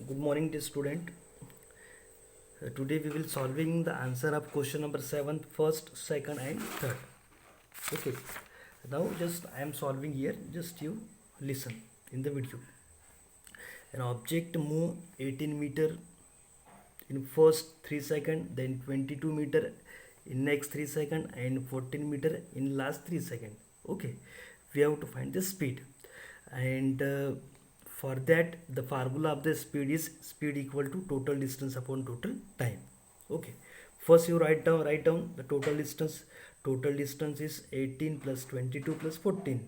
Good morning, dear student. Today we will solving the answer of question number 7, first, second, and third. Okay. Now just I am solving here. Just you listen in the video. An object move 18 meter in first 3 second, then 22 meter in next 3 second, and 14 meter in last 3 second. Okay. We have to find the speed, and for that the formula of the speed is speed equal to total distance upon total time. Okay, first you write down the total distance. Total distance is 18 plus 22 plus 14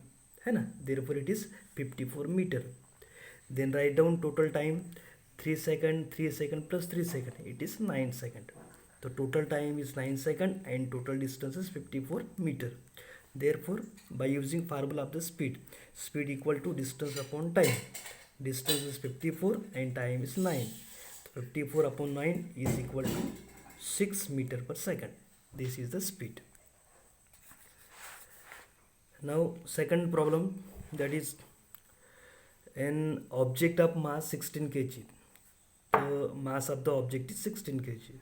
है ना, therefore it is 54 meter. Then write down total time, 3 second plus 3 second, it is 9 second. So total time is 9 second and total distance is 54 meter. Therefore by using formula of the speed equal to distance upon time. Distance is 54 and time is 9. 54 upon 9 is equal to 6 meter per second. This is the speed. Now second problem, that is an object of mass 16 kg. The mass of the object is 16 kg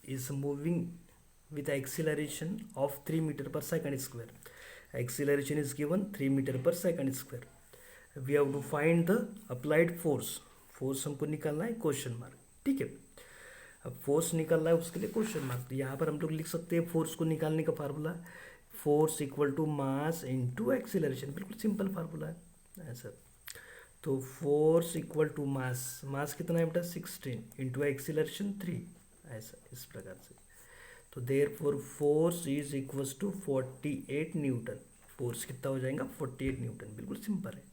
is moving with acceleration of 3 meter per second square. Acceleration is given 3 meter per second square. We have to find the applied force. Force हमको निकालना है, question mark. ठीक है, अब force निकालना है, उसके लिए क्वेश्चन मार्क. तो यहाँ पर हम लोग लिख सकते हैं फोर्स को निकालने का formula, force equal to mass into acceleration. बिल्कुल सिंपल फार्मूला है ऐसा. तो force equal to mass, mass कितना है बेटा 16 इंटू एक्सीलरेशन 3, ऐसा इस प्रकार से. तो therefore force is equals to 48 newton. Force कितना हो जाएगा 48 न्यूटन. बिल्कुल सिंपल है.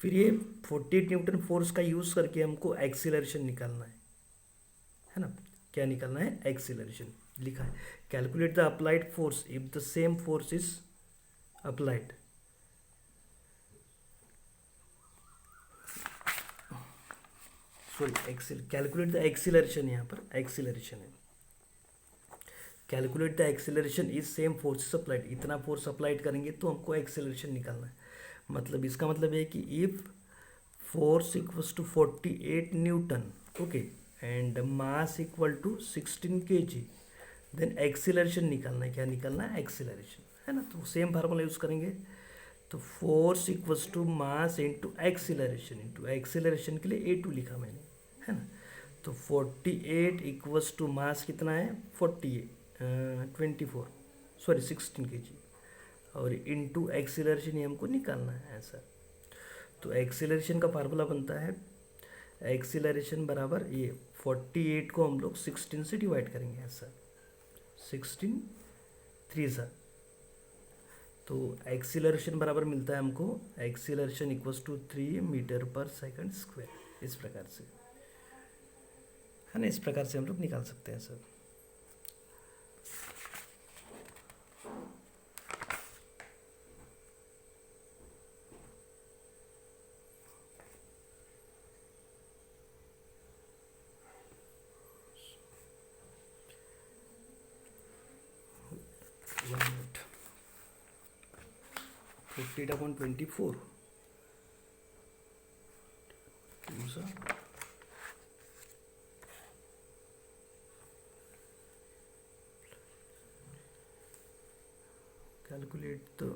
फिर ये 48 न्यूटन फोर्स का यूज़ करके हमको एक्सीलरेशन निकालना है ना. क्या निकालना है? एक्सीलरेशन. लिखा है calculate the applied force if the same force is applied. Sorry, calculate the acceleration. यहाँ पर एक्सीलरेशन है. Calculate the acceleration is same force is applied. इतना फोर्स अप्लाइड करेंगे तो हमको एक्सीलरेशन निकालना है. मतलब इसका मतलब है कि if force equals to 48 newton, okay, and mass equal to 16 kg, then acceleration निकालना है. क्या निकालना है? एक्सीलरेशन, है ना. तो सेम फार्मूला यूज़ करेंगे. तो force equals to mass into acceleration. Into acceleration के लिए A2 लिखा मैंने, है ना. तो 48 इक्वल्स टू मास कितना है 16 kg, और इनटू एक्सीलरेशन ये हमको निकालना है ऐसा. तो एक्सीलरेशन का फार्मूला बनता है एक्सीलरेशन बराबर ये 48 को हम लोग 16 से डिवाइड करेंगे ऐसा. 16 3 सा. तो एक्सीलरेशन बराबर मिलता है हमको एक्सीलरेशन इक्वल्स टू 3 मीटर पर सेकंड स्क्वायर. इस प्रकार से, है ना. इस प्रकार से हम लोग निकाल सकते हैं sir. It upon 24. Calculate the